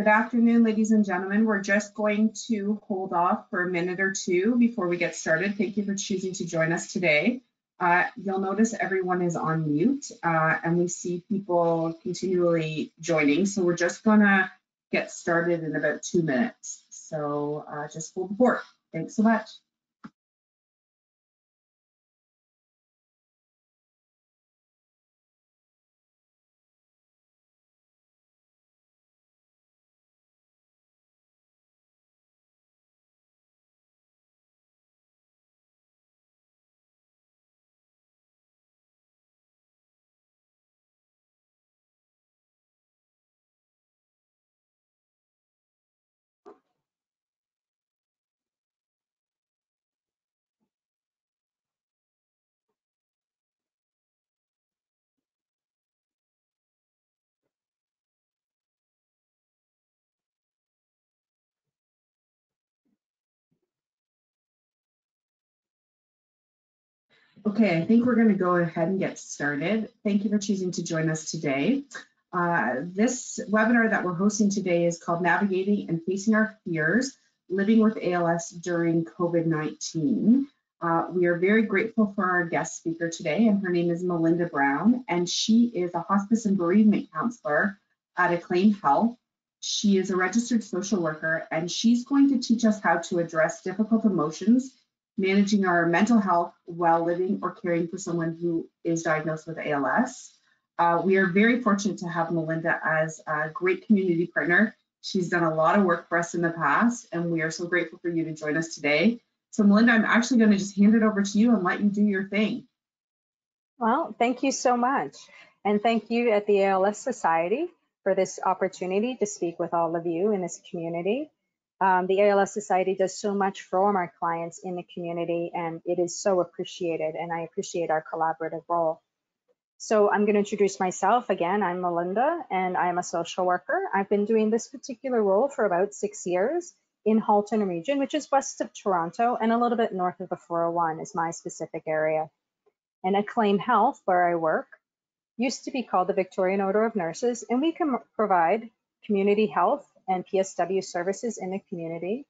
Good afternoon, ladies and gentlemen. We're just going to hold off for a minute or two before we get started. Thank you for choosing to join us today. You'll notice everyone is on mute and we see people continually joining. So we're just gonna get started in about 2 minutes. So just hold the fort. Thanks so much. Okay, I think we're going to go ahead and get started. Thank you for choosing to join us today. This webinar that we're hosting today is called Navigating and Facing Our Fears, Living with ALS During COVID-19. We are very grateful for our guest speaker today, and her name is Melinda Brown, and she is a hospice and bereavement counselor at Acclaim Health. She is a registered social worker, and she's going to teach us how to address difficult emotions, managing our mental health while living or caring for someone who is diagnosed with ALS. We are very fortunate to have Melinda as a great community partner. She's done a lot of work for us in the past, and we are so grateful for you to join us today. So Melinda, I'm actually going to just hand it over to you and let you do your thing. Well, thank you so much. And thank you at the ALS Society for this opportunity to speak with all of you in this community. The ALS Society does so much for our clients in the community, and it is so appreciated, and I appreciate our collaborative role. So I'm going to introduce myself again. I'm Melinda, and I'm a social worker. I've been doing this particular role for about 6 years in Halton region, which is west of Toronto and a little bit north of the 401 is my specific area. And Acclaim Health, where I work, used to be called the Victorian Order of Nurses, and we can provide community health and PSW services in the community,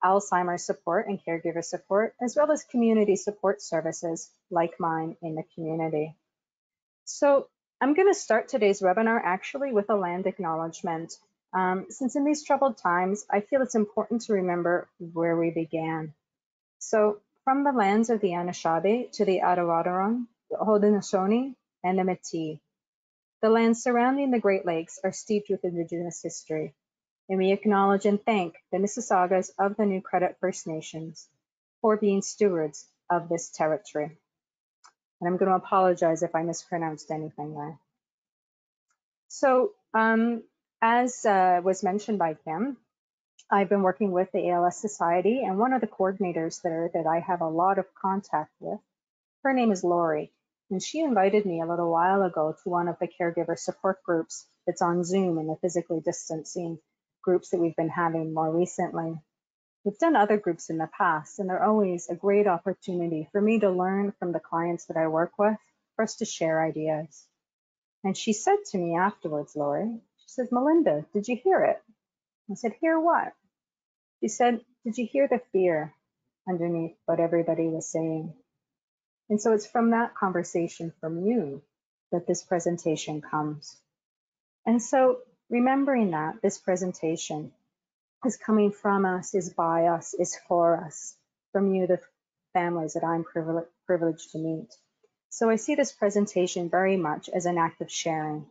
Alzheimer's support and caregiver support, as well as community support services like mine in the community. So I'm going to start today's webinar actually with a land acknowledgement. Since in these troubled times, I feel it's important to remember where we began. So from the lands of the Anishinaabe to the Arawadaron, the Haudenosaunee, and the Métis, the lands surrounding the Great Lakes are steeped with Indigenous history. And we acknowledge and thank the Mississaugas of the New Credit First Nations for being stewards of this territory. And I'm going to apologize if I mispronounced anything there. So as was mentioned by Kim, I've been working with the ALS Society, and one of the coordinators there that I have a lot of contact with, her name is Lori, and she invited me a little while ago to one of the caregiver support groups that's on Zoom and the physically distancing groups that we've been having more recently. We've done other groups in the past, and they're always a great opportunity for me to learn from the clients that I work with, for us to share ideas. And she said to me afterwards, Lori, she said, Melinda, did you hear it? I said, hear what? She said, did you hear the fear underneath what everybody was saying? And so it's from that conversation from you that this presentation comes. And so remembering that this presentation is coming from us, is by us, is for us, from you, the families that I'm privileged to meet. So I see this presentation very much as an act of sharing.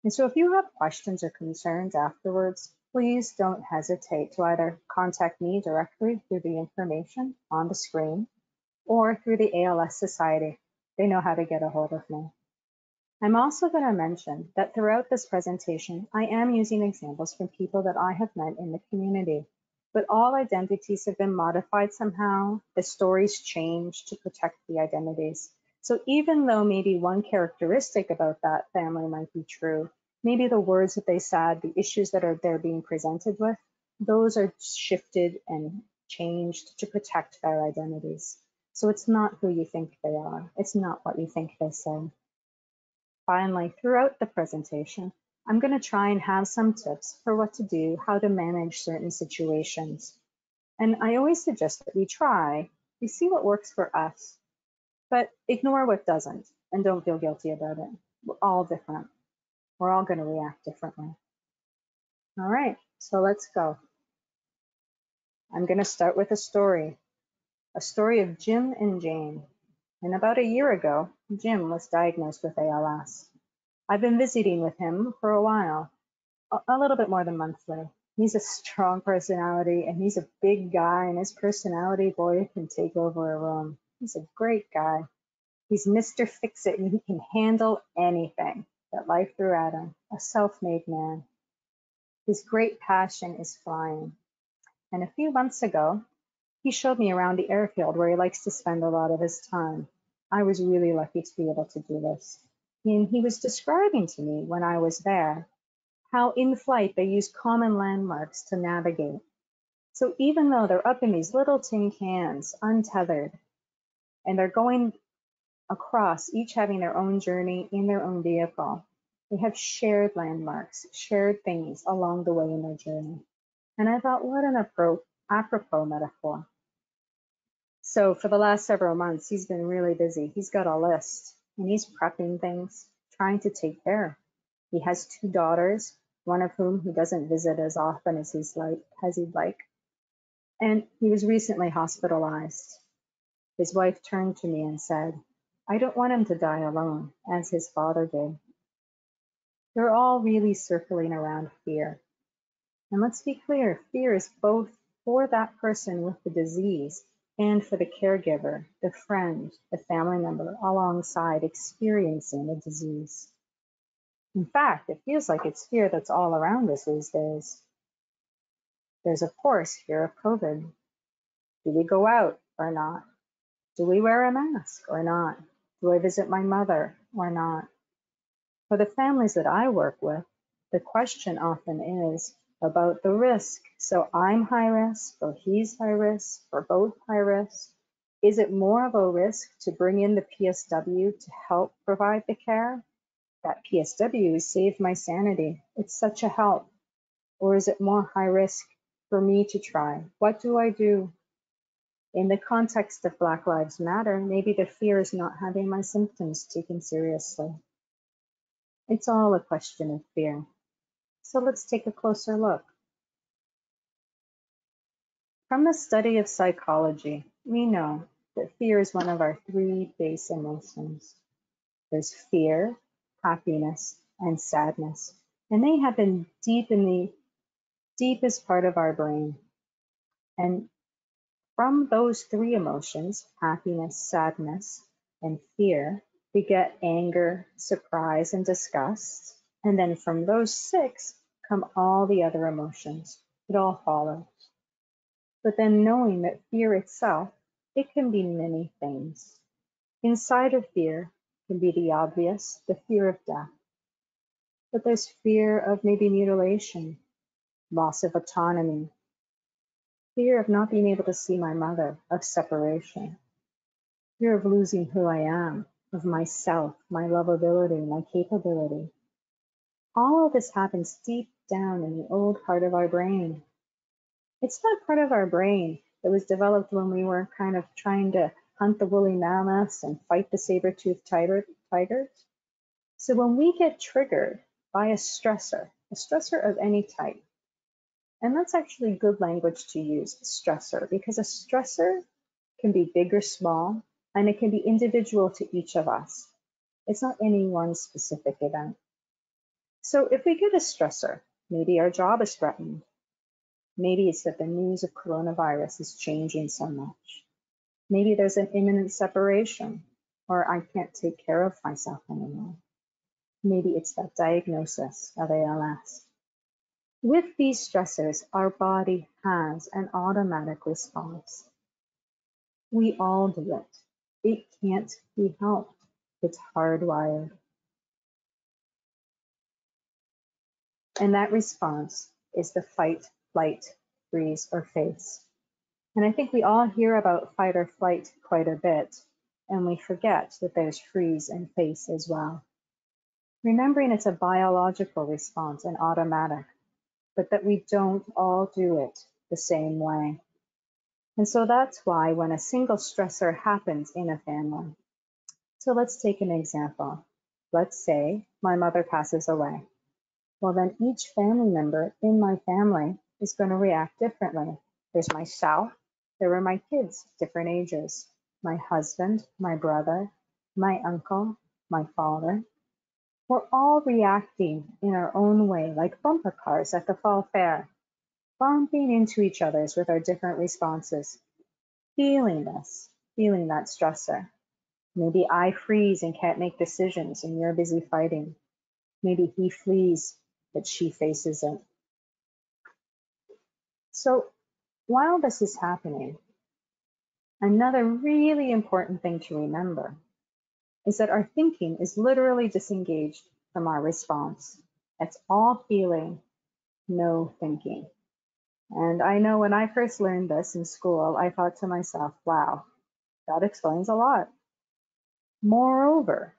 And so if you have questions or concerns afterwards, please don't hesitate to either contact me directly through the information on the screen or through the ALS Society. They know how to get a hold of me. I'm also going to mention that throughout this presentation, I am using examples from people that I have met in the community, but all identities have been modified somehow. The stories changed to protect the identities. So even though maybe one characteristic about that family might be true, maybe the words that they said, the issues that they're being presented with, those are shifted and changed to protect their identities. So it's not who you think they are. It's not what you think they say. Finally, throughout the presentation, I'm going to try and have some tips for what to do, how to manage certain situations. And I always suggest that we see what works for us, but ignore what doesn't and don't feel guilty about it. We're all different. We're all going to react differently. All right, so let's go. I'm going to start with a story of Jim and Jane. And about a year ago, Jim was diagnosed with ALS. I've been visiting with him for a while, a little bit more than monthly. He's a strong personality and he's a big guy, and his personality, boy, can take over a room. He's a great guy. He's Mr. Fix-It and he can handle anything that life threw at him, a self-made man. His great passion is flying. And a few months ago, he showed me around the airfield where he likes to spend a lot of his time. I was really lucky to be able to do this. And he was describing to me when I was there how in flight they use common landmarks to navigate. So even though they're up in these little tin cans, untethered, and they're going across, each having their own journey in their own vehicle, they have shared landmarks, shared things along the way in their journey. And I thought, what an apropos metaphor. So for the last several months, he's been really busy. He's got a list and he's prepping things, trying to take care. He has 2 daughters, one of whom he doesn't visit as often as he'd like. And he was recently hospitalized. His wife turned to me and said, I don't want him to die alone, as his father did. They're all really circling around fear. And let's be clear, fear is both for that person with the disease and for the caregiver, the friend, the family member alongside experiencing the disease. In fact, it feels like it's fear that's all around us these days. There's, of course, fear of COVID. Do we go out or not? Do we wear a mask or not? Do I visit my mother or not? For the families that I work with, the question often is about the risk. So I'm high risk, or he's high risk, or both high risk. Is it more of a risk to bring in the PSW to help provide the care? That PSW saved my sanity. It's such a help. Or is it more high risk for me to try? What do I do? In the context of Black Lives Matter, maybe the fear is not having my symptoms taken seriously. It's all a question of fear. So let's take a closer look. From the study of psychology, we know that fear is one of our 3 base emotions. There's fear, happiness, and sadness. And they happen deep in the deepest part of our brain. And from those 3 emotions, happiness, sadness, and fear, we get anger, surprise, and disgust. And then from those 6 come all the other emotions. It all follows. But then knowing that fear itself, it can be many things. Inside of fear can be the obvious, the fear of death. But there's fear of maybe mutilation, loss of autonomy, fear of not being able to see my mother, of separation, fear of losing who I am, of myself, my lovability, my capability. All of this happens deep down in the old part of our brain. It's that part of our brain that was developed when we were kind of trying to hunt the woolly mammoths and fight the saber-toothed tigers. So when we get triggered by a stressor of any type, and that's actually good language to use, stressor, because a stressor can be big or small, and it can be individual to each of us. It's not any one specific event. So if we get a stressor, maybe our job is threatened. Maybe it's that the news of coronavirus is changing so much. Maybe there's an imminent separation, or I can't take care of myself anymore. Maybe it's that diagnosis of ALS. With these stressors, our body has an automatic response. We all do it. It can't be helped. It's hardwired. And that response is the fight, flight, freeze, or face. And I think we all hear about fight or flight quite a bit, and we forget that there's freeze and face as well. remembering it's a biological response and automatic, but that we don't all do it the same way. And so that's why when a single stressor happens in a family, so let's take an example. Let's say my mother passes away. Well, then each family member in my family is going to react differently. There's myself, there were my kids, different ages, my husband, my brother, my uncle, my father. We're all reacting in our own way, like bumper cars at the fall fair, bumping into each other's with our different responses, feeling this, feeling that stressor. Maybe I freeze and can't make decisions and you're busy fighting. Maybe he flees, but she faces it. So while this is happening, another really important thing to remember is that our thinking is literally disengaged from our response. It's all feeling, no thinking. And I know when I first learned this in school, I thought to myself, wow, that explains a lot. Moreover,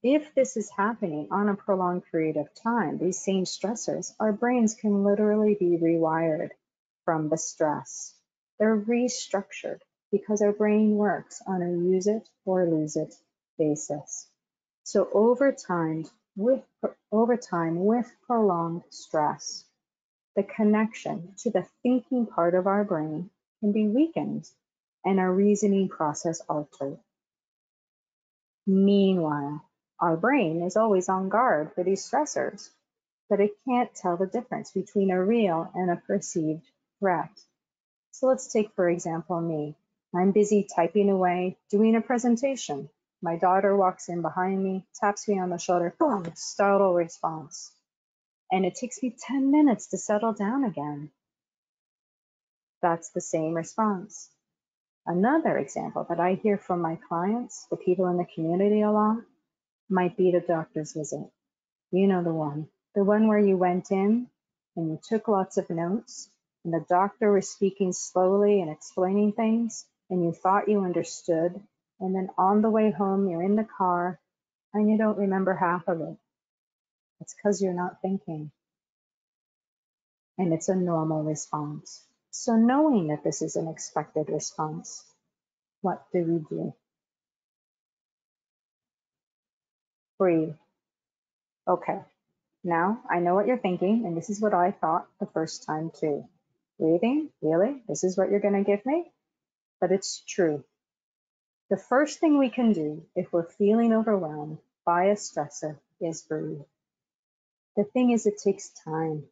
if this is happening on a prolonged period of time, these same stressors, our brains can literally be rewired from the stress. They're restructured because our brain works on a use it or lose it basis. So over time with prolonged stress, the connection to the thinking part of our brain can be weakened and our reasoning process altered. Meanwhile, our brain is always on guard for these stressors, but it can't tell the difference between a real and a perceived threat. So let's take, for example, me. I'm busy typing away, doing a presentation. My daughter walks in behind me, taps me on the shoulder, boom, startle response. And it takes me 10 minutes to settle down again. That's the same response. Another example that I hear from my clients, the people in the community a lot, might be the doctor's visit. You know the one where you went in and you took lots of notes and the doctor was speaking slowly and explaining things and you thought you understood. And then on the way home, you're in the car and you don't remember half of it. It's because you're not thinking. And it's a normal response. So knowing that this is an expected response, what do we do? Breathe. Okay, now I know what you're thinking, and this is what I thought the first time too. Breathing, really? This is what you're going to give me? But it's true. The first thing we can do if we're feeling overwhelmed by a stressor is breathe. The thing is, it takes time.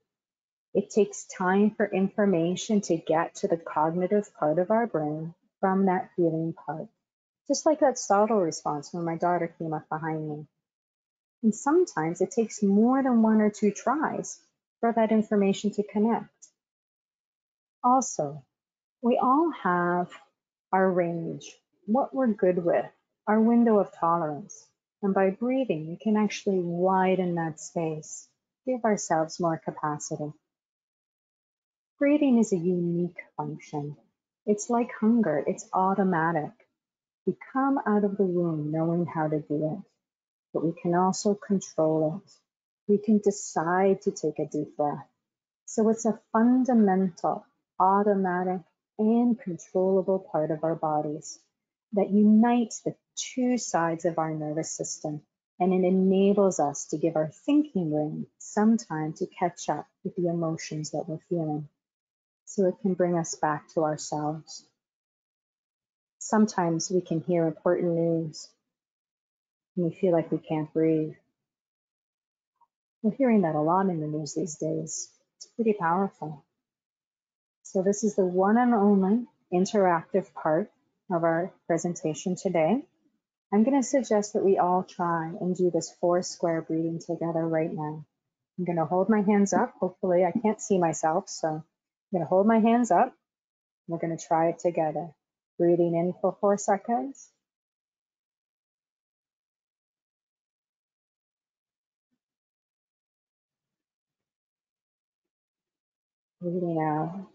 It takes time for information to get to the cognitive part of our brain from that feeling part. Just like that startle response when my daughter came up behind me. And sometimes it takes more than one or two tries for that information to connect. Also, we all have our range, what we're good with, our window of tolerance. And by breathing, we can actually widen that space, give ourselves more capacity. Breathing is a unique function. It's like hunger, it's automatic. We come out of the womb knowing how to do it, but we can also control it. We can decide to take a deep breath. So it's a fundamental, automatic, and controllable part of our bodies that unites the two sides of our nervous system, and it enables us to give our thinking brain some time to catch up with the emotions that we're feeling, so it can bring us back to ourselves. Sometimes we can hear important news and we feel like we can't breathe. We're hearing that a lot in the news these days. It's pretty powerful. So this is the one and only interactive part of our presentation today. I'm going to suggest that we all try and do this 4 square breathing together right now. I'm going to hold my hands up. Hopefully I can't see myself, so I'm going to hold my hands up. We're going to try it together. Breathing in for 4 seconds. Breathing out.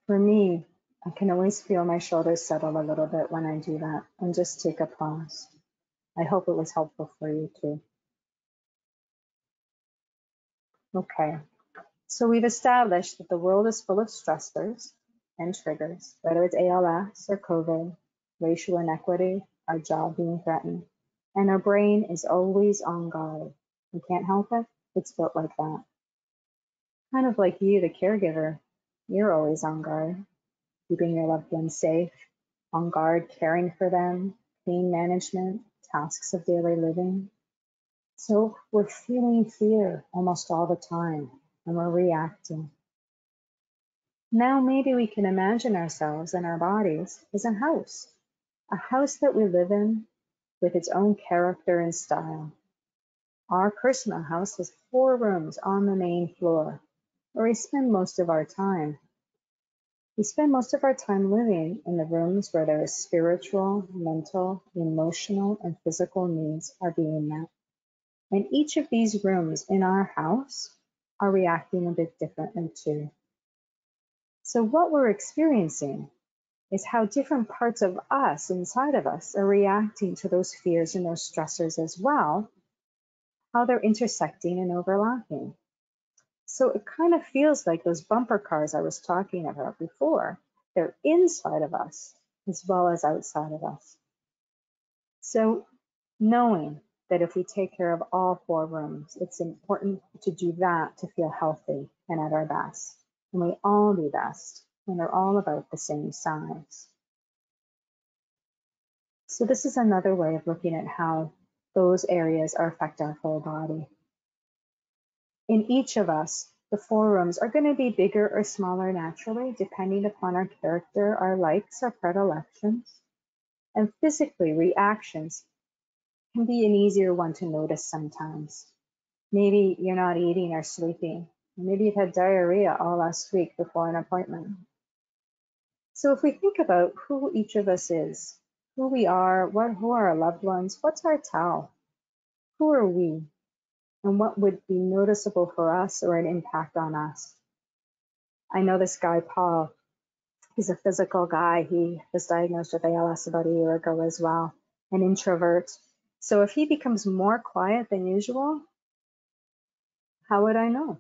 For me, I can always feel my shoulders settle a little bit when I do that and just take a pause. I hope it was helpful for you too. Okay, so we've established that the world is full of stressors and triggers, whether it's ALS or COVID, racial inequity, our job being threatened, and our brain is always on guard. We can't help it, it's built like that. Kind of like you, the caregiver, you're always on guard, keeping your loved ones safe, on guard, caring for them, pain management, tasks of daily living. So we're feeling fear almost all the time, and we're reacting. Now maybe we can imagine ourselves and our bodies as a house that we live in with its own character and style. Our personal house has 4 rooms on the main floor, where we spend most of our time. We spend most of our time living in the rooms where their spiritual, mental, emotional, and physical needs are being met. And each of these rooms in our house are reacting a bit differently too. So what we're experiencing is how different parts of us, inside of us, are reacting to those fears and those stressors as well, how they're intersecting and overlapping. So it kind of feels like those bumper cars I was talking about before. They're inside of us as well as outside of us. So knowing that if we take care of all 4 rooms, it's important to do that to feel healthy and at our best. And we all do best when they're all about the same size. So this is another way of looking at how those areas affect our whole body. In each of us, the 4 rooms are going to be bigger or smaller naturally, depending upon our character, our likes, our predilections. And physically, reactions can be an easier one to notice sometimes. Maybe you're not eating or sleeping. Maybe you've had diarrhea all last week before an appointment. So if we think about who each of us is, who we are, who are our loved ones, what's our Tao? Who are we? And what would be noticeable for us or an impact on us? I know this guy, Paul. He's a physical guy. He was diagnosed with ALS about a year ago as well, an introvert. So if he becomes more quiet than usual, how would I know?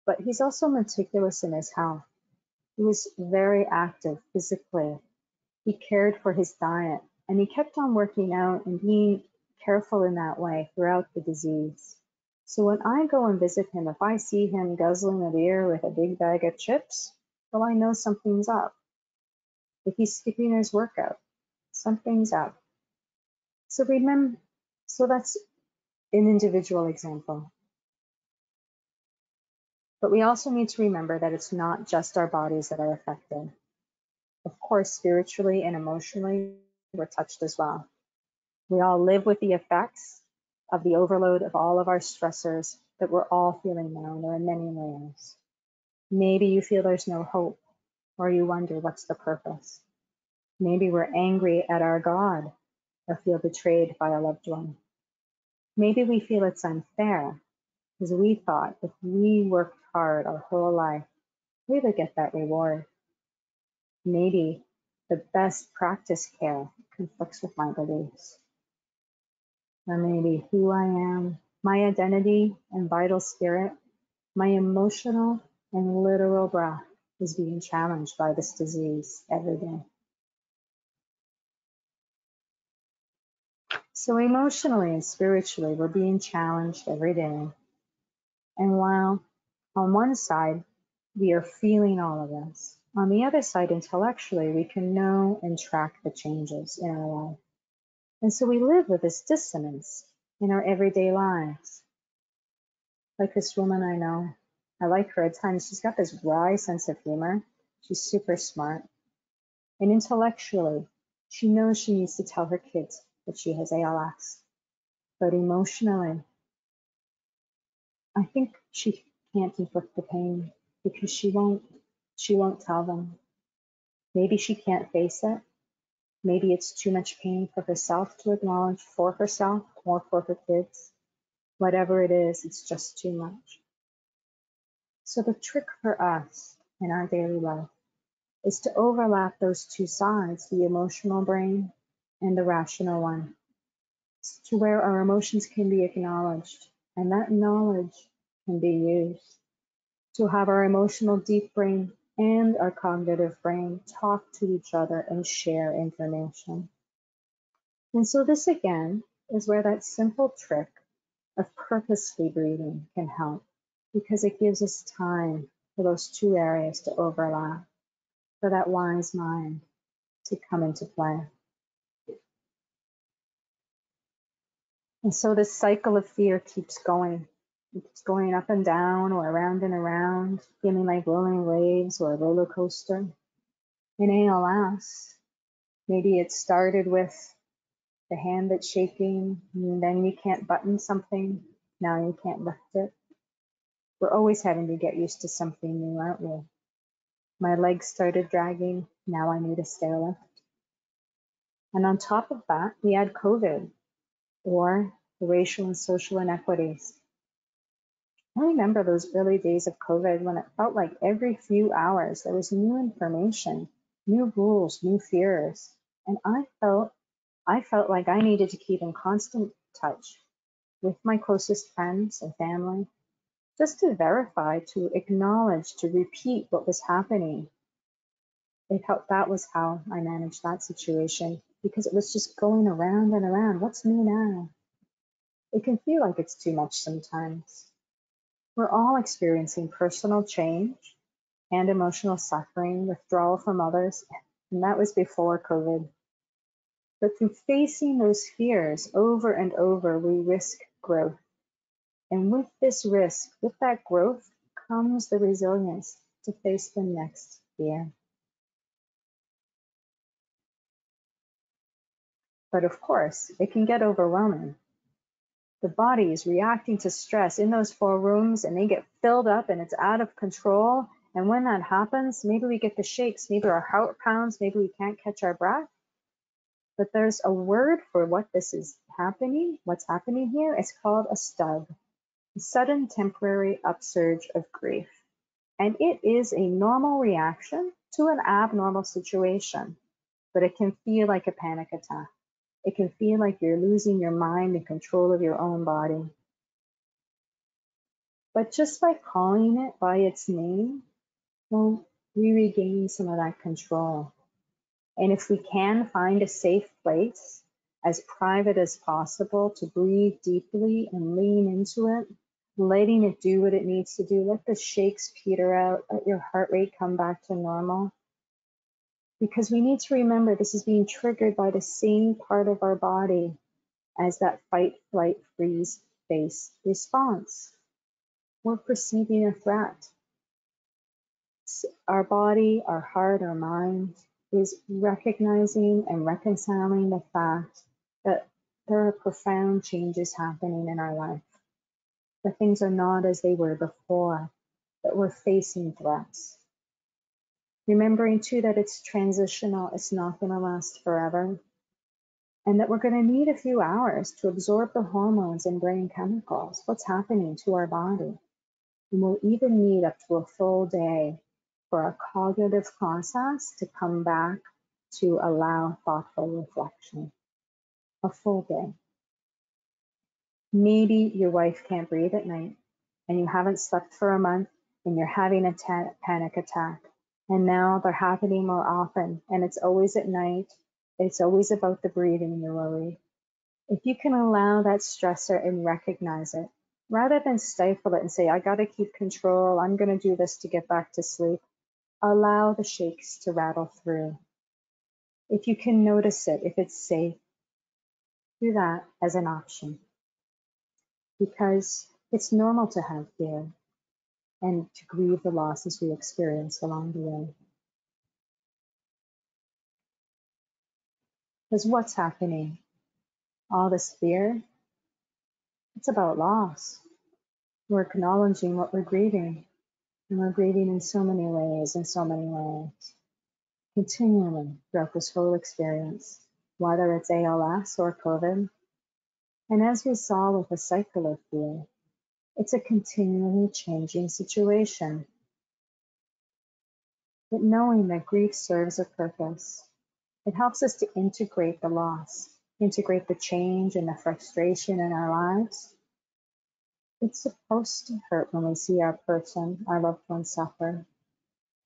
But he's also meticulous in his health. He was very active physically. He cared for his diet, and he kept on working out and being careful in that way throughout the disease. So when I go and visit him, if I see him guzzling a beer with a big bag of chips, well, I know something's up. If he's skipping his workout, something's up. So that's an individual example. But we also need to remember that it's not just our bodies that are affected. Of course, spiritually and emotionally, we're touched as well. We all live with the effects of the overload of all of our stressors that we're all feeling now, and there are many layers. Maybe you feel there's no hope, or you wonder what's the purpose. Maybe we're angry at our God, or feel betrayed by a loved one. Maybe we feel it's unfair, because we thought if we worked hard our whole life, we would get that reward. Maybe the best practice care conflicts with my beliefs. Or maybe who I am, my identity and vital spirit, my emotional and literal breath is being challenged by this disease every day. So emotionally and spiritually, we're being challenged every day. And while on one side, we are feeling all of this, on the other side, intellectually, we can know and track the changes in our life. And so we live with this dissonance in our everyday lives. Like this woman I know, I like her at times. She's got this wry sense of humor. She's super smart. And intellectually, she knows she needs to tell her kids that she has ALS. But emotionally, I think she can't inflict the pain because she won't tell them. Maybe she can't face it. Maybe it's too much pain for herself to acknowledge for herself or for her kids. Whatever it is, it's just too much. So the trick for us in our daily life is to overlap those two sides, the emotional brain and the rational one, to where our emotions can be acknowledged and that knowledge can be used to have our emotional deep brain and our cognitive brain talk to each other and share information. And so this again is where that simple trick of purposefully breathing can help, because it gives us time for those two areas to overlap, for that wise mind to come into play. And so this cycle of fear keeps going. It keeps going up and down or around and around, feeling like rolling waves or a roller coaster. In ALS, maybe it started with the hand that's shaking, and then you can't button something, now you can't lift it. We're always having to get used to something new, aren't we? My legs started dragging, now I need a stair lift. And on top of that, we add COVID or the racial and social inequities. I remember those early days of COVID when it felt like every few hours there was new information, new rules, new fears. And I felt like I needed to keep in constant touch with my closest friends and family, just to verify, to acknowledge, to repeat what was happening. That was how I managed that situation, because it was just going around and around. What's new now? It can feel like it's too much sometimes. We're all experiencing personal change and emotional suffering, withdrawal from others, and that was before COVID. But through facing those fears over and over, we risk growth. And with this risk, with that growth, comes the resilience to face the next fear. But of course, it can get overwhelming. The body is reacting to stress in those 4 rooms, and they get filled up and it's out of control. And when that happens, maybe we get the shakes, maybe our heart pounds, maybe we can't catch our breath. But there's a word for what this is happening, what's happening here. It's called a STUG, a sudden temporary upsurge of grief. And it is a normal reaction to an abnormal situation, but it can feel like a panic attack. It can feel like you're losing your mind and control of your own body. But just by calling it by its name, well, we regain some of that control. And if we can find a safe place, as private as possible, to breathe deeply and lean into it, letting it do what it needs to do, let the shakes peter out, let your heart rate come back to normal. Because we need to remember this is being triggered by the same part of our body as that fight, flight, freeze based response. We're perceiving a threat. Our body, our heart, our mind is recognizing and reconciling the fact that there are profound changes happening in our life, that things are not as they were before, that we're facing threats. Remembering too that it's transitional, it's not going to last forever, and that we're going to need a few hours to absorb the hormones and brain chemicals, what's happening to our body. And we'll even need up to a full day for our cognitive process to come back to allow thoughtful reflection. A full day. Maybe your wife can't breathe at night and you haven't slept for a month and you're having a panic attack. And now they're happening more often, and it's always at night. It's always about the breathing you're worried. If you can allow that stressor and recognize it, rather than stifle it and say, I got to keep control, I'm going to do this to get back to sleep, allow the shakes to rattle through. If you can notice it, if it's safe, do that as an option. Because it's normal to have fear and to grieve the losses we experience along the way. Because what's happening? All this fear, it's about loss. We're acknowledging what we're grieving, and we're grieving in so many ways, continually throughout this whole experience, whether it's ALS or COVID. And as we saw with the cycle of fear, it's a continually changing situation. but knowing that grief serves a purpose. It helps us to integrate the loss, integrate the change and the frustration in our lives. It's supposed to hurt when we see our person, our loved one suffer.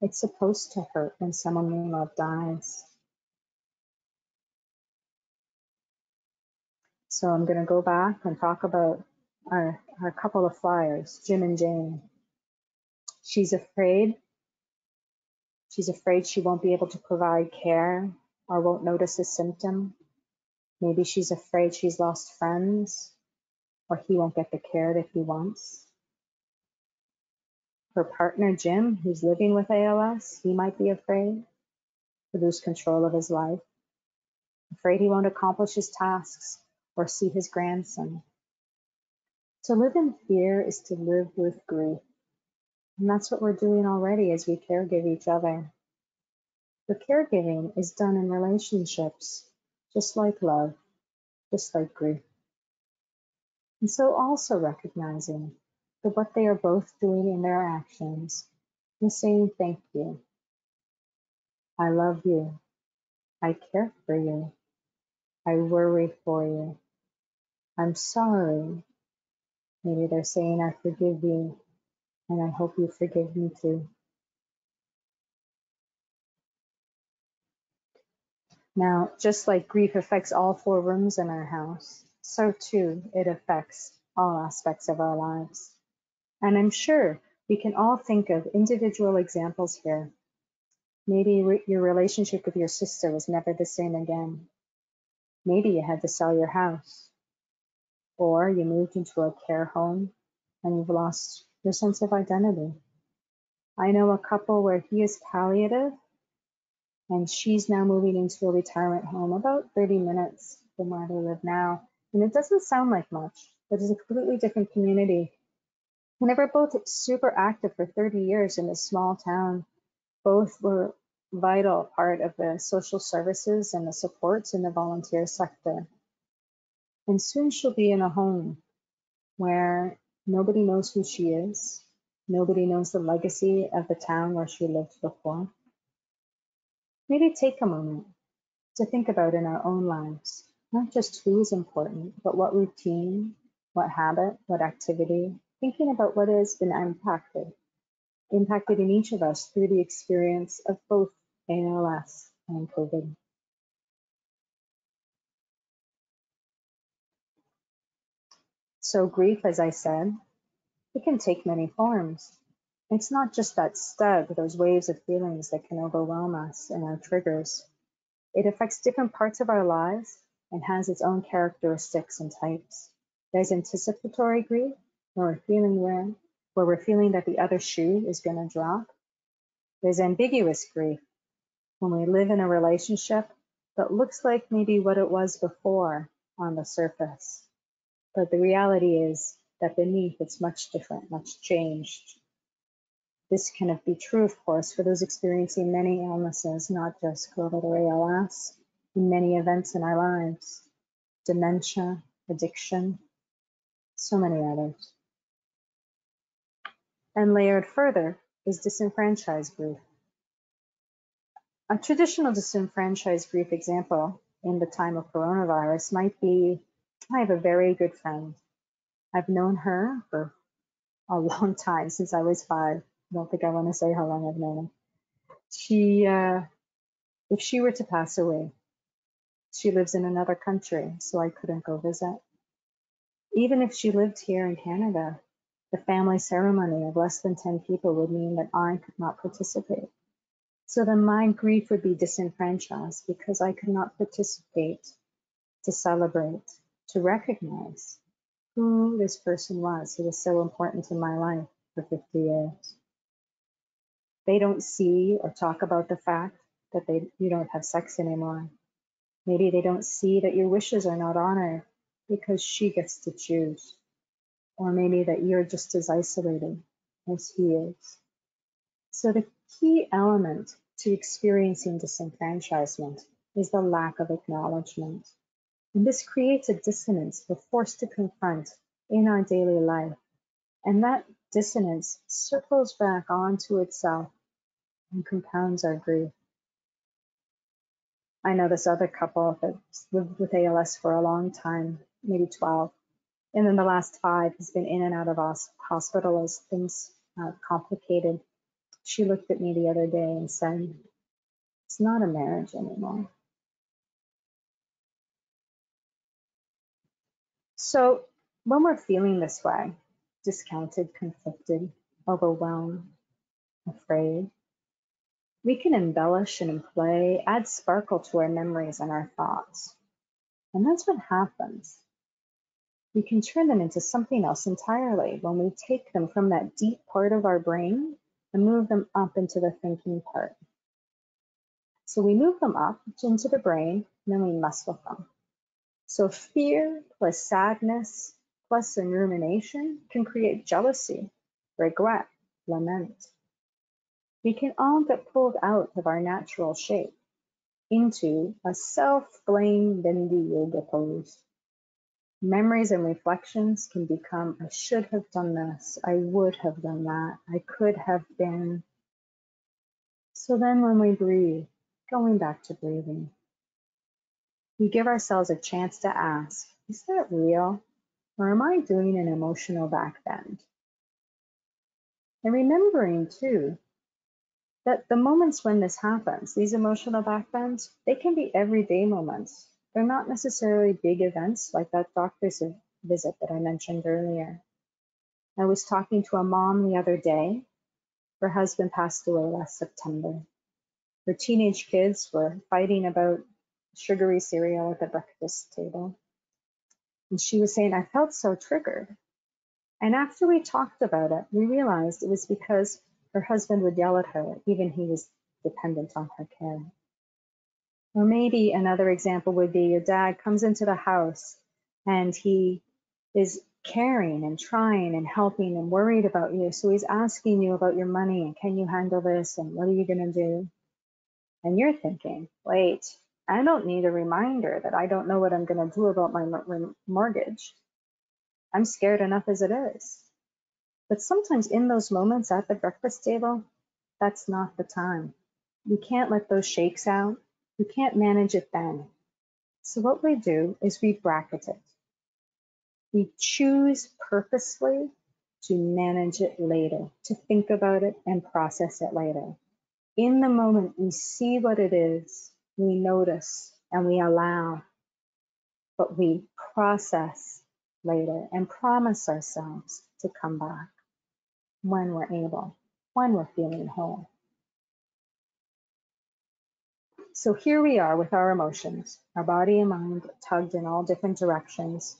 It's supposed to hurt when someone we love dies. So I'm going to go back and talk about our couple of flyers, Jim and Jane. She's afraid. She's afraid she won't be able to provide care or won't notice a symptom. Maybe she's afraid she's lost friends or he won't get the care that he wants. Her partner, Jim, who's living with ALS, he might be afraid to lose control of his life, afraid he won't accomplish his tasks or see his grandson. To live in fear is to live with grief. And that's what we're doing already as we caregive each other. The caregiving is done in relationships, just like love, just like grief. And so also recognizing that what they are both doing in their actions is saying thank you. I love you. I care for you. I worry for you. I'm sorry. Maybe they're saying I forgive you and I hope you forgive me too. Now, just like grief affects all 4 rooms in our house, so too it affects all aspects of our lives. And I'm sure we can all think of individual examples here. Maybe your relationship with your sister was never the same again. Maybe you had to sell your house, or you moved into a care home and you've lost your sense of identity. I know a couple where he is palliative and she's now moving into a retirement home about 30 minutes from where they live now. And it doesn't sound like much, but it's a completely different community. And they were both super active for 30 years in this small town. Both were vital part of the social services and the supports in the volunteer sector. And soon she'll be in a home where nobody knows who she is. Nobody knows the legacy of the town where she lived before. Maybe take a moment to think about in our own lives, not just who is important, but what routine, what habit, what activity, thinking about what has been impacted in each of us through the experience of both ALS and COVID. So grief, as I said, it can take many forms. It's not just that stug, those waves of feelings that can overwhelm us and our triggers. It affects different parts of our lives and has its own characteristics and types. There's anticipatory grief, where we're feeling that the other shoe is going to drop. There's ambiguous grief, when we live in a relationship that looks like maybe what it was before on the surface. But the reality is that beneath it's much different, much changed. This can be true, of course, for those experiencing many illnesses, not just COVID or ALS, in many events in our lives, dementia, addiction, so many others. And layered further is disenfranchised grief. A traditional disenfranchised grief example in the time of coronavirus might be, I have a very good friend. I've known her for a long time, since I was 5. I don't think I want to say how long I've known her. If she were to pass away, she lives in another country, so I couldn't go visit. Even if she lived here in Canada, the family ceremony of less than 10 people would mean that I could not participate. So then my grief would be disenfranchised because I could not participate, to celebrate, to recognize who this person was who was so important in my life for 50 years. They don't see or talk about the fact that you don't have sex anymore. Maybe they don't see that your wishes are not honored because she gets to choose. Or maybe that you're just as isolated as he is. So the key element to experiencing disenfranchisement is the lack of acknowledgement. And this creates a dissonance we're forced to confront in our daily life. And that dissonance circles back onto itself and compounds our grief. I know this other couple that's lived with ALS for a long time, maybe 12, and then the last 5 has been in and out of hospital as things complicated. She looked at me the other day and said, "It's not a marriage anymore." So when we're feeling this way, discounted, conflicted, overwhelmed, afraid, we can embellish and play, add sparkle to our memories and our thoughts. And that's what happens. We can turn them into something else entirely when we take them from that deep part of our brain and move them up into the thinking part. So we move them up into the brain and then we mess with them. So fear plus sadness plus a rumination can create jealousy, regret, lament. We can all get pulled out of our natural shape into a self-blame bendy yoga pose. Memories and reflections can become, I should have done this, I would have done that, I could have been. So then when we breathe, going back to breathing, we give ourselves a chance to ask, is that real? Or am I doing an emotional backbend? And remembering too, that the moments when this happens, these emotional backbends, they can be everyday moments. They're not necessarily big events like that doctor's visit that I mentioned earlier. I was talking to a mom the other day. Her husband passed away last September. Her teenage kids were fighting about sugary cereal at the breakfast table. And she was saying, I felt so triggered. And after we talked about it, we realized it was because her husband would yell at her, even he was dependent on her care. Or maybe another example would be your dad comes into the house and he is caring and trying and helping and worried about you. So he's asking you about your money and can you handle this and what are you going to do? And you're thinking, wait, I don't need a reminder that I don't know what I'm going to do about my mortgage. I'm scared enough as it is. But sometimes in those moments at the breakfast table, that's not the time. We can't let those shakes out. We can't manage it then. So what we do is we bracket it. We choose purposely to manage it later, to think about it and process it later. In the moment, we see what it is, we notice, and we allow, but we process later and promise ourselves to come back when we're able, when we're feeling whole. So here we are with our emotions, our body and mind tugged in all different directions,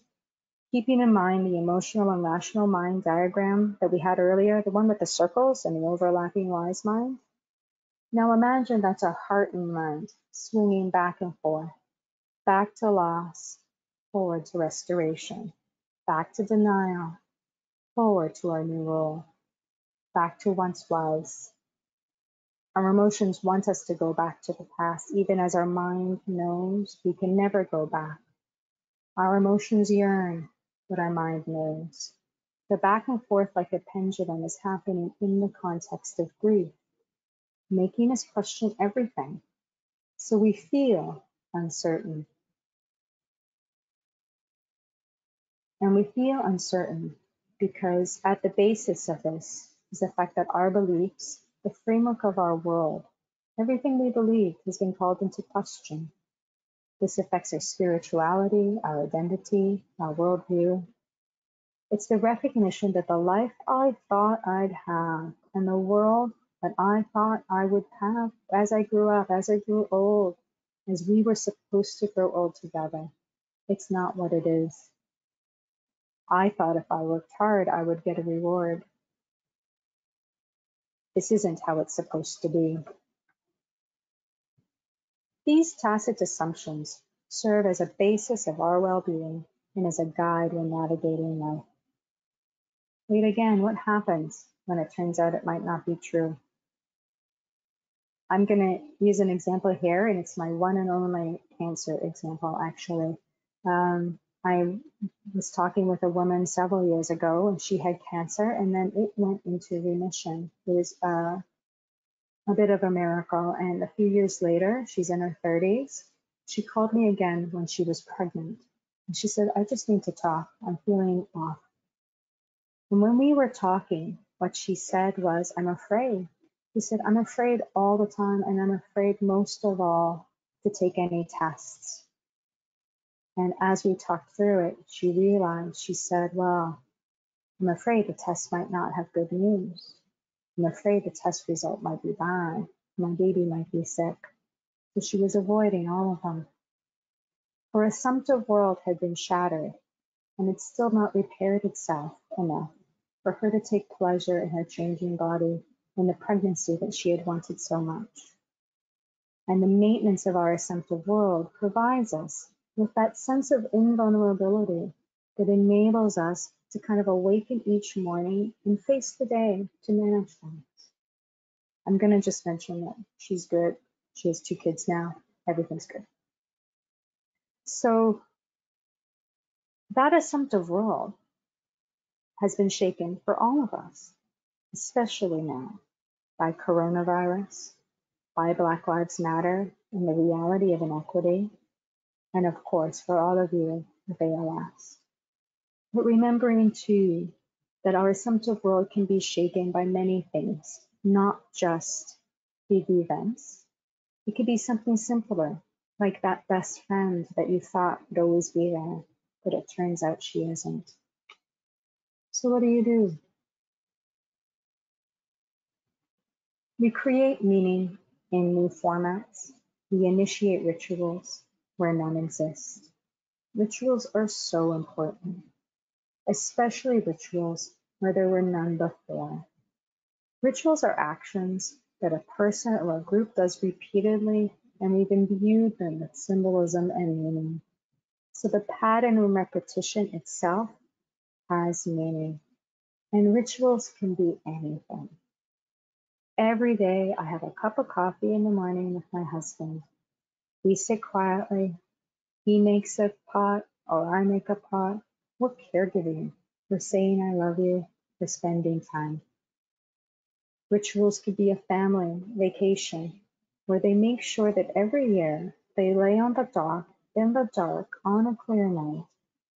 keeping in mind the emotional and rational mind diagram that we had earlier, the one with the circles and the overlapping wise mind. Now imagine that's our heart and mind swinging back and forth, back to loss, forward to restoration, back to denial, forward to our new role, back to once was. Our emotions want us to go back to the past, even as our mind knows we can never go back. Our emotions yearn, but our mind knows. The back and forth like a pendulum is happening in the context of grief, making us question everything. So we feel uncertain. And we feel uncertain because at the basis of this is the fact that our beliefs, the framework of our world, everything we believe has been called into question. This affects our spirituality, our identity, our worldview. It's the recognition that the life I thought I'd have and the world that I thought I would have as I grew up, as I grew old, as we were supposed to grow old together, it's not what it is. I thought if I worked hard, I would get a reward. This isn't how it's supposed to be. These tacit assumptions serve as a basis of our well-being and as a guide when navigating life. Wait again, what happens when it turns out it might not be true? I'm going to use an example here, and it's my one and only cancer example, actually. I was talking with a woman several years ago, and she had cancer, and then it went into remission. It was a bit of a miracle. And a few years later, she's in her 30s. She called me again when she was pregnant. And she said, I just need to talk. I'm feeling off. And when we were talking, what she said was, I'm afraid. She said, I'm afraid all the time, and I'm afraid most of all to take any tests. And as we talked through it, she realized, she said, well, I'm afraid the test might not have good news. I'm afraid the test result might be bad. My baby might be sick. So she was avoiding all of them. Her assumptive world had been shattered, and it still not repaired itself enough for her to take pleasure in her changing body and the pregnancy that she had wanted so much. And the maintenance of our assumptive world provides us with that sense of invulnerability that enables us to kind of awaken each morning and face the day to manage things. I'm going to just mention that she's good. She has 2 kids now. Everything's good. So that assumptive world has been shaken for all of us, especially now by coronavirus, by Black Lives Matter and the reality of inequity, and of course, for all of you with ALS. But remembering too that our assumptive world can be shaken by many things, not just big events. It could be something simpler, like that best friend that you thought would always be there, but it turns out she isn't. So what do? We create meaning in new formats. We initiate rituals where none exist. Rituals are so important, especially rituals where there were none before. Rituals are actions that a person or a group does repeatedly, and we've imbued them with symbolism and meaning. So the pattern and repetition itself has meaning, and rituals can be anything. Every day I have a cup of coffee in the morning with my husband. We sit quietly. He makes a pot or I make a pot. We're caregiving. We're saying I love you. We're spending time. Rituals could be a family vacation where they make sure that every year they lay on the dock in the dark on a clear night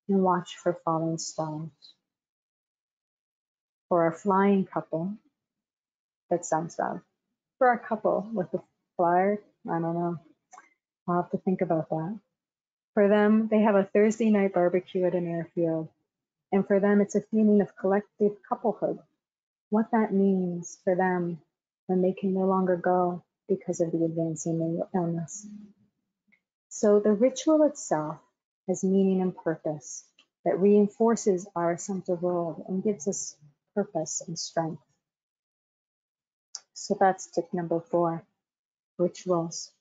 and watch for falling stars. For a flying couple, that sounds bad. For a couple with a flyer, I don't know. I'll have to think about that. For them, they have a Thursday night barbecue at an airfield. And for them, it's a feeling of collective couplehood. What that means for them when they can no longer go because of the advancing illness. So the ritual itself has meaning and purpose that reinforces our assumptive world and gives us purpose and strength. So that's tip number 4, rituals.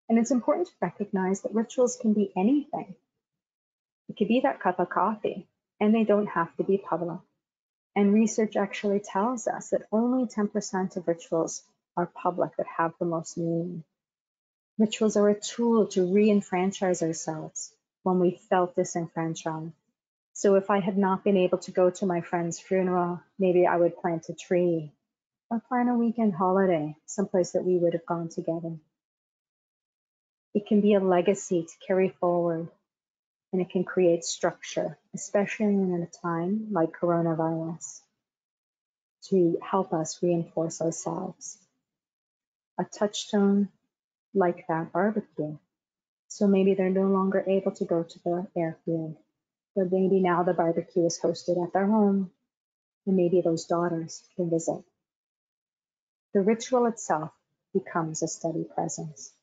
And it's important to recognize that rituals can be anything. It could be that cup of coffee, and they don't have to be public. And research actually tells us that only 10% of rituals are public that have the most meaning. Rituals are a tool to re-enfranchise ourselves when we felt disenfranchised. So if I had not been able to go to my friend's funeral, maybe I would plant a tree or plan a weekend holiday, someplace that we would have gone together. It can be a legacy to carry forward, and it can create structure, especially in a time like coronavirus, to help us reinforce ourselves. A touchstone like that barbecue. So maybe they're no longer able to go to the airfield, but maybe now the barbecue is hosted at their home, and maybe those daughters can visit. The ritual itself becomes a steady presence.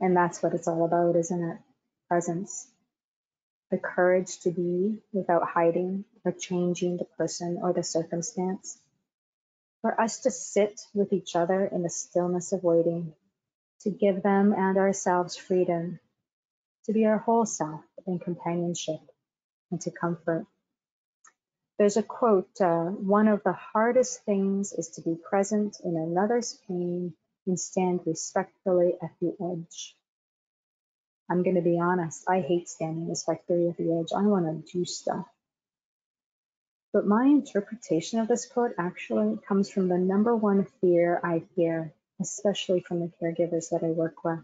And that's what it's all about, isn't it? Presence. The courage to be without hiding or changing the person or the circumstance. For us to sit with each other in the stillness of waiting, to give them and ourselves freedom, to be our whole self in companionship and to comfort. There's a quote, one of the hardest things is to be present in another's pain and stand respectfully at the edge. I'm going to be honest, I hate standing respectfully at the edge. I want to do stuff. But my interpretation of this quote actually comes from the number one fear I hear, especially from the caregivers that I work with.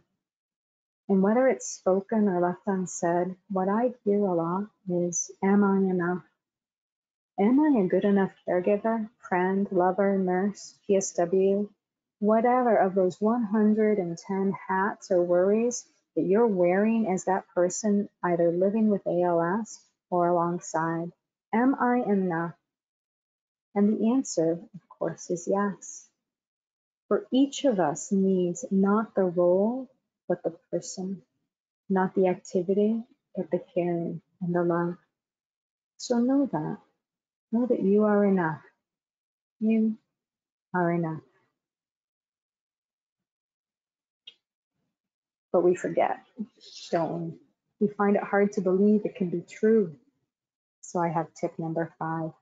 And whether it's spoken or left unsaid, what I hear a lot is, am I enough? Am I a good enough caregiver, friend, lover, nurse, PSW, whatever of those 110 hats or worries that you're wearing as that person either living with ALS or alongside? Am I enough? And the answer, of course, is yes. For each of us needs not the role, but the person, not the activity, but the caring and the love. So know that. Know that you are enough. You are enough. But we forget, don't we? We find it hard to believe it can be true. So I have tip number 5.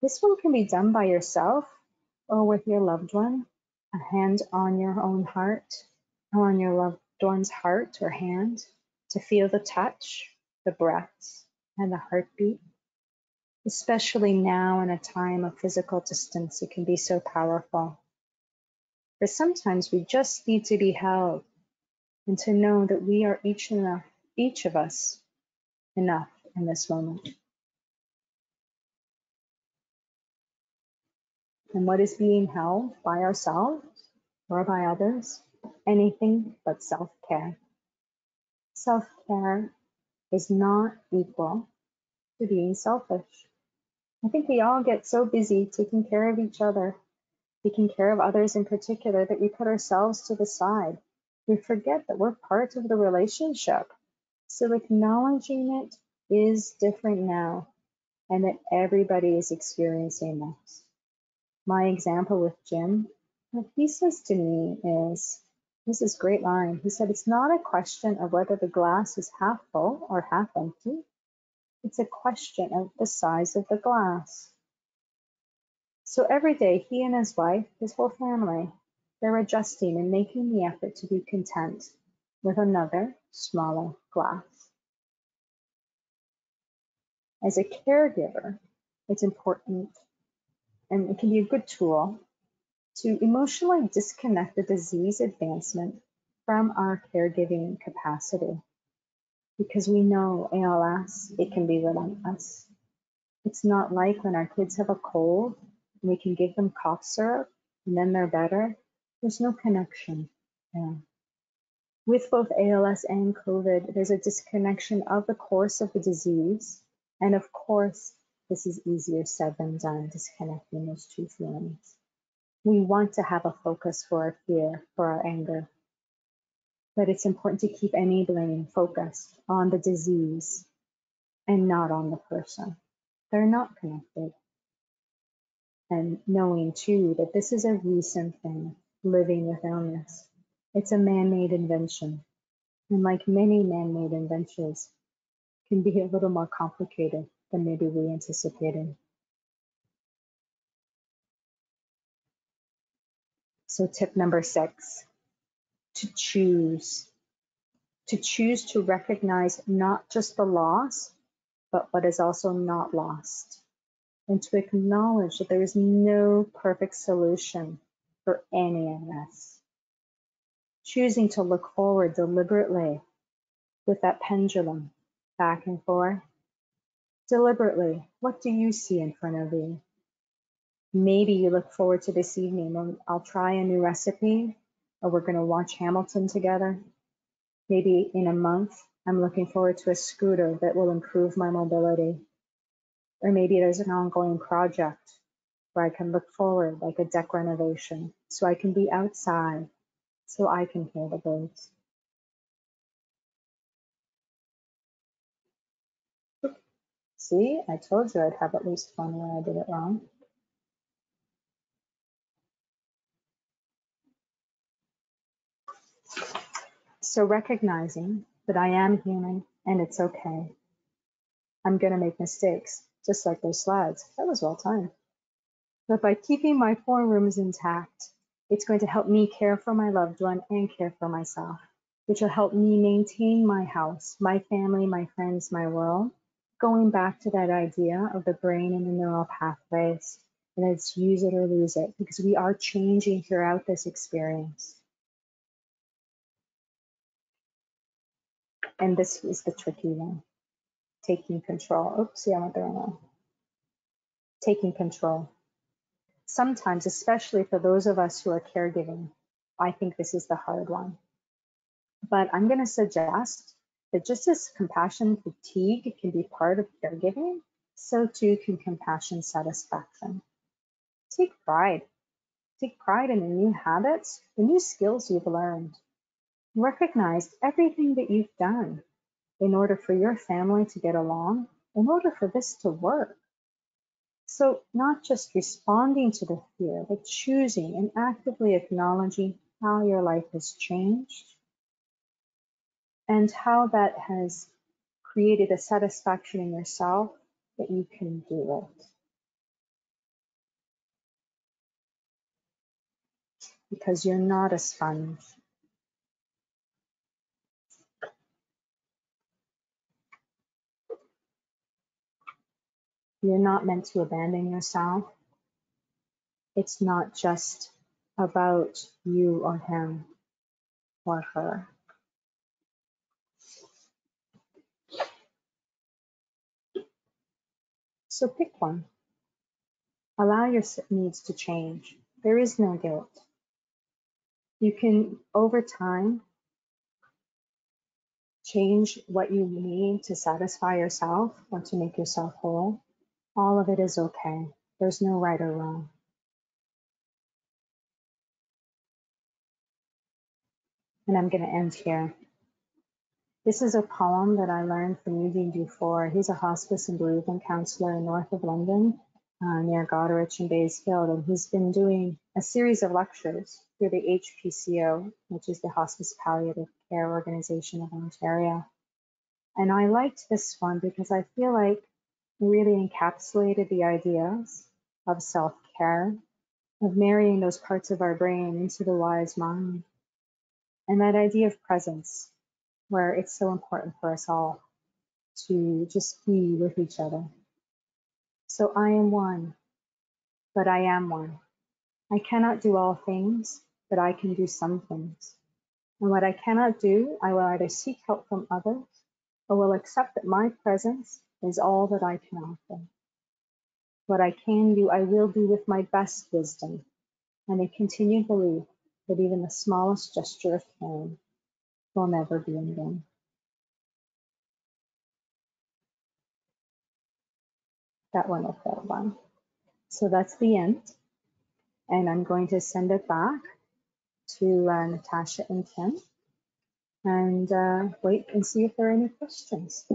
This one can be done by yourself or with your loved one. A hand on your own heart or on your loved one's heart or hand to feel the touch, the breaths, and the heartbeat. Especially now in a time of physical distance, it can be so powerful. But sometimes we just need to be held and to know that we are each of us enough in this moment. And what is being held by ourselves or by others? Anything but self-care. Self-care is not equal to being selfish. I think we all get so busy taking care of each other, taking care of others in particular, that we put ourselves to the side. We forget that we're part of the relationship. So acknowledging it is different now, and that everybody is experiencing this. My example with Jim, what he says to me is, this is a great line. He said, it's not a question of whether the glass is half full or half empty. It's a question of the size of the glass. So every day, he and his wife, his whole family, they're adjusting and making the effort to be content with another smaller glass. As a caregiver, it's important, and it can be a good tool, to emotionally disconnect the disease advancement from our caregiving capacity. Because we know ALS, it can be relentless. It's not like when our kids have a cold and we can give them cough syrup and then they're better. There's no connection. Yeah. With both ALS and COVID, there's a disconnection of the course of the disease. And of course, this is easier said than done, disconnecting those two feelings. We want to have a focus for our fear, for our anger. But it's important to keep enabling focus on the disease and not on the person. They're not connected. And knowing too that this is a recent thing, living with illness. It's a man-made invention. And like many man-made inventions, can be a little more complicated than maybe we anticipated. So tip number 6, to choose to recognize not just the loss, but what is also not lost. And to acknowledge that there is no perfect solution for any of this. Choosing to look forward deliberately with that pendulum back and forth. Deliberately, what do you see in front of you? Maybe you look forward to this evening when I'll try a new recipe, or we're going to watch Hamilton together. Maybe in a month, I'm looking forward to a scooter that will improve my mobility. Or maybe there's an ongoing project where I can look forward, like a deck renovation, so I can be outside, so I can hear the birds. See, I told you I'd have at least one where I did it wrong. So recognizing that I am human and it's okay. I'm going to make mistakes, just like those slides. That was well timed. But by keeping my 4 rooms intact, it's going to help me care for my loved one and care for myself, which will help me maintain my house, my family, my friends, my world, going back to that idea of the brain and the neural pathways, and it's use it or lose it, because we are changing throughout this experience. And this is the tricky one, taking control. Oops, yeah, I went the wrong one. Taking control. Sometimes, especially for those of us who are caregiving, I think this is the hard one. But I'm going to suggest that just as compassion fatigue can be part of caregiving, so too can compassion satisfaction. Take pride. Take pride in the new habits, the new skills you've learned. Recognize everything that you've done in order for your family to get along, in order for this to work. So not just responding to the fear, but choosing and actively acknowledging how your life has changed and how that has created a satisfaction in yourself that you can do it. Because you're not a sponge. You're not meant to abandon yourself. It's not just about you or him or her. So pick one. Allow your needs to change. There is no guilt. You can, over time, change what you need to satisfy yourself or to make yourself whole. All of it is okay. There's no right or wrong. And I'm going to end here. This is a poem that I learned from Eugene Dufour. He's a hospice and bereavement counselor north of London, near Goderich and Baysfield, and he's been doing a series of lectures through the HPCO, which is the Hospice Palliative Care Organization of Ontario. And I liked this one because I feel like it really encapsulated the ideas of self-care, of marrying those parts of our brain into the wise mind, and that idea of presence, where it's so important for us all to just be with each other. So I am one, but I am one. I cannot do all things, but I can do some things. And what I cannot do, I will either seek help from others or will accept that my presence is all that I can offer. What I can do, I will do with my best wisdom and a continued belief that even the smallest gesture of caring will never be in vain. That one will fit one. So that's the end. And I'm going to send it back to Natasha and Kim and wait and see if there are any questions.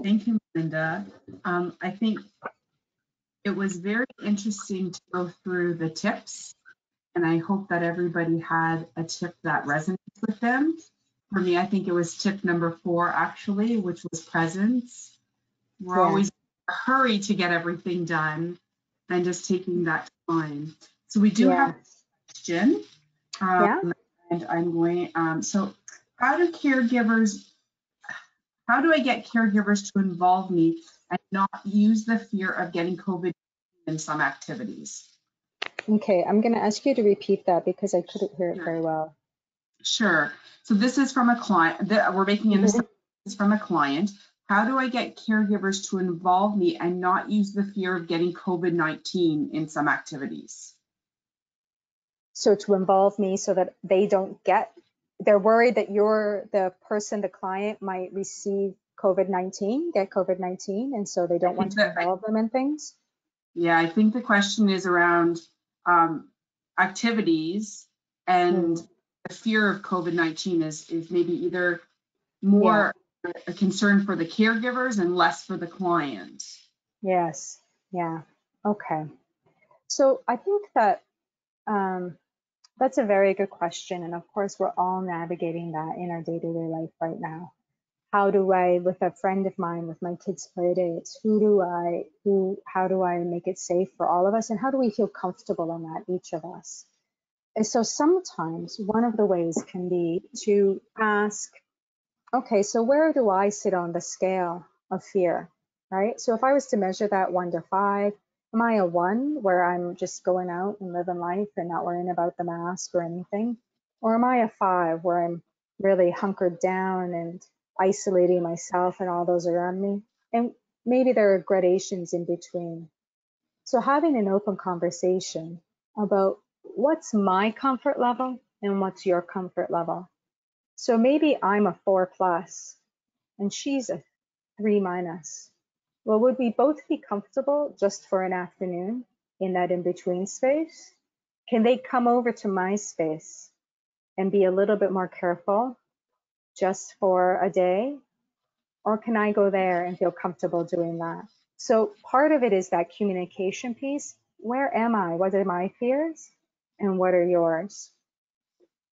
Thank you, Melinda. I think it was very interesting to go through the tips, and I hope that everybody had a tip that resonates with them. For me, I think it was tip number 4, actually, which was presence. We're always in a hurry to get everything done and just taking that time. So we do have a question. And I'm going, so how do I get caregivers to involve me and not use the fear of getting COVID in some activities? Okay, I'm going to ask you to repeat that because I couldn't hear it very well. Sure. So this is from a client. We're making an assumption. This is from a client. How do I get caregivers to involve me and not use the fear of getting COVID-19 in some activities? So to involve me so that they don't they're worried that you're the person, the client might receive COVID-19, get COVID-19, and so they don't want to involve them in things? Yeah, I think the question is around activities, and the fear of COVID-19 is maybe either more a concern for the caregivers and less for the client. Yes, yeah, okay. So I think that that's a very good question. And of course, we're all navigating that in our day-to-day life right now. How do I, with a friend of mine, with my kids' play dates, how do I make it safe for all of us? And how do we feel comfortable in that, each of us? And so sometimes one of the ways can be to ask, okay, so where do I sit on the scale of fear, right? So if I was to measure that 1 to 5, am I a 1 where I'm just going out and living life and not worrying about the mask or anything? Or am I a 5 where I'm really hunkered down and isolating myself and all those around me? And maybe there are gradations in between. So having an open conversation about what's my comfort level and what's your comfort level. So maybe I'm a 4 plus and she's a 3 minus. Well, would we both be comfortable just for an afternoon in that in-between space? Can they come over to my space and be a little bit more careful just for a day? Or can I go there and feel comfortable doing that? So part of it is that communication piece. Where am I? What are my fears? And what are yours?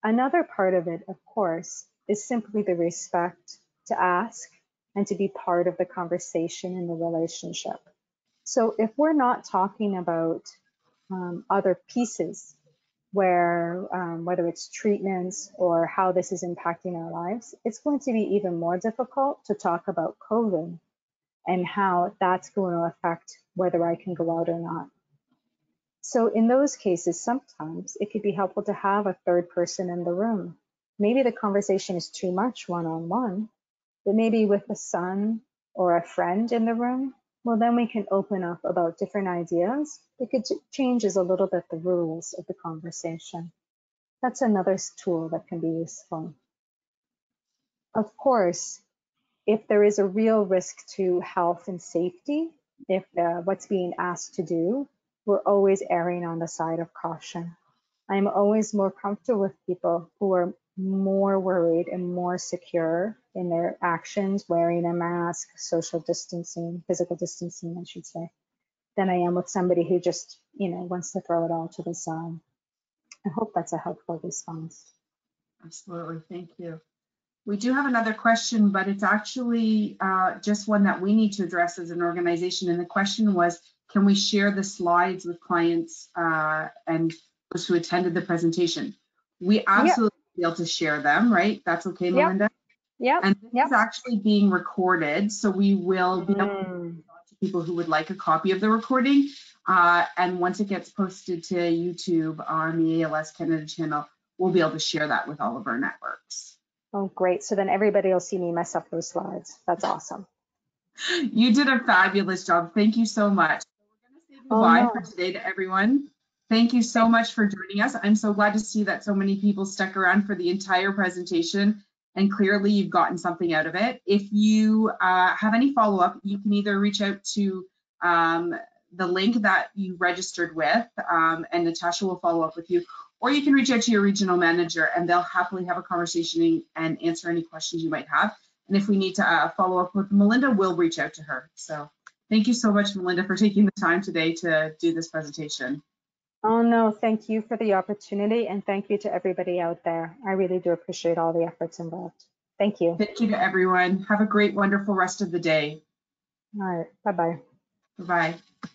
Another part of it, of course, is simply the respect to ask and to be part of the conversation in the relationship. So if we're not talking about other pieces where whether it's treatments or how this is impacting our lives, it's going to be even more difficult to talk about COVID and how that's going to affect whether I can go out or not. So in those cases, sometimes it could be helpful to have a third person in the room. Maybe the conversation is too much one-on-one, but maybe with a son or a friend in the room, well, then we can open up about different ideas. It could changes a little bit the rules of the conversation. That's another tool that can be useful. Of course, if there is a real risk to health and safety, if what's being asked to do, we're always erring on the side of caution. I'm always more comfortable with people who are more worried and more secure in their actions, wearing a mask, social distancing, physical distancing, I should say, than I am with somebody who just, wants to throw it all to the side. I hope that's a helpful response. Absolutely, thank you. We do have another question, but it's actually just one that we need to address as an organization. And the question was, can we share the slides with clients and those who attended the presentation? We absolutely be able to share them, right? That's okay, Melinda? Yeah. And this is actually being recorded, so we will be able to talk to people who would like a copy of the recording. And once it gets posted to YouTube on the ALS Canada channel, we'll be able to share that with all of our networks. Oh, great. So then everybody will see me mess up those slides. That's awesome. You did a fabulous job. Thank you so much. So we're going to say goodbye for today to everyone. Thank you so much for joining us. I'm so glad to see that so many people stuck around for the entire presentation, and clearly you've gotten something out of it. If you have any follow-up, you can either reach out to the link that you registered with, and Natasha will follow up with you, or you can reach out to your regional manager and they'll happily have a conversation and answer any questions you might have. And if we need to follow up with Melinda, we'll reach out to her. So thank you so much, Melinda, for taking the time today to do this presentation. Oh, no, thank you for the opportunity, and thank you to everybody out there. I really do appreciate all the efforts involved. Thank you. Thank you to everyone. Have a great, wonderful rest of the day. All right. Bye-bye. Bye-bye.